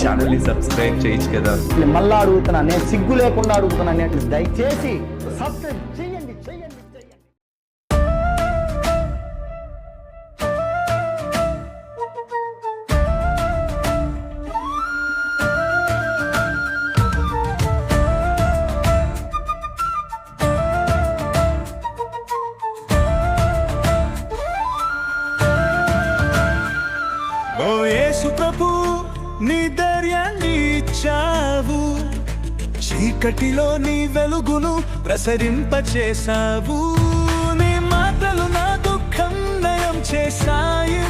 ఛానల్ని సబ్స్క్రైబ్ చేయొచ్చు కదా. మళ్ళా అడుగుతున్నా, నేను సిగ్గు లేకుండా అడుగుతున్నా, దయచేసి సబ్స్క్రైబ్ చేయండి చేయండి చేయండి. ఓ యేసు ప్రభు, నీ ధైర్యాన్ని ఇచ్చావు, చీకటిలో నీ వెలుగును ప్రసరింపచేశావు. నీ మాటలు నా దుఃఖం నయం చేశాయి,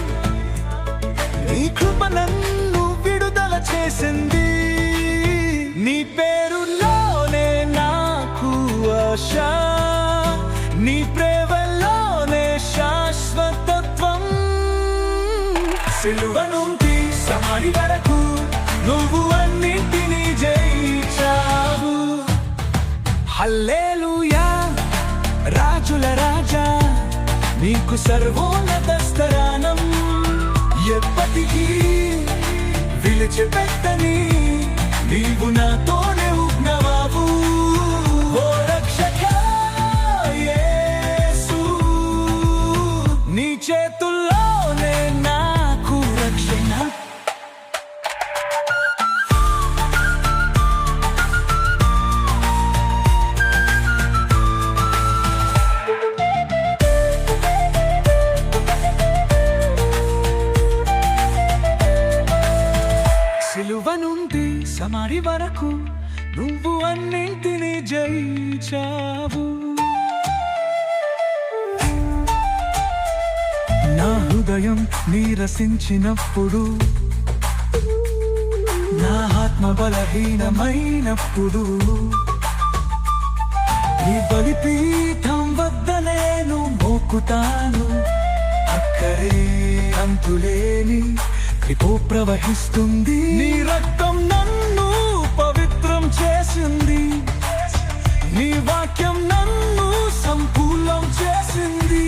నీ కృప నన్ను విడుదల చేసింది. నీ పేరులోనే నాకు ఆశ, నీ ప్రేమలోనే శాశ్వతత్వం. సిలువ నుండి సమాధి వరకు నువ్వు అన్నింటినీ జయించావు. హల్లెలూయా, రాజుల రాజా, నీకు సర్వోన్నత స్థానం. ఎప్పటికీ విడిచిపెట్టని నీవు నాతోనే ఉన్నవావు. ఓ రక్షకా యేసు, నీ చేతుల్లోనే నాకు రక్షణ. సిలువ నుండి సమాధి వరకు నువ్వు అన్నింటినీ జయించావు. నా హృదయం నీరసించినప్పుడు, నా ఆత్మ బలహీనమైనప్పుడు, నీ బలిపీఠం వద్ద నేను మోకుతాను. అక్కడే అంతులేని కృప ప్రవహిస్తుంది. నీ రక్తం నన్ను పవిత్రం చేసింది, నీ వాక్యం నన్ను సంపూర్ణం చేసింది.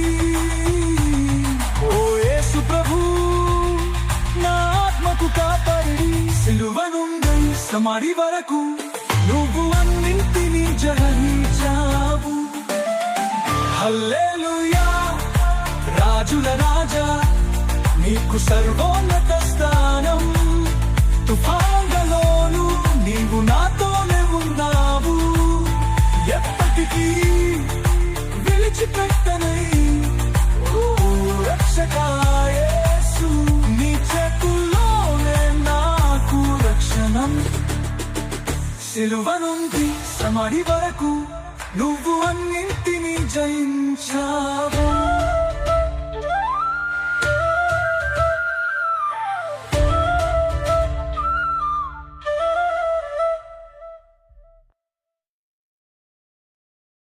ఓ యేసు ప్రభు, నా ఆత్మకు కాపాడి. సిలువ నుండి సమాధి వరకు నువ్వు అన్నింటినీ జయించావు. హల్లెలూయా, రాజుల రాజా, నీకు సర్వోన్నత స్థానం. తుఫానులోను నీవు నాతోనే ఉన్నావు. ఎప్పటికీ విడిచిపెట్టని రక్షకా యేసు, నీ చేతుల్లోనే నాకు రక్షణం. సిలువ నుండి సమాధి వరకు నువ్వు అన్నింటినీ జయించావు.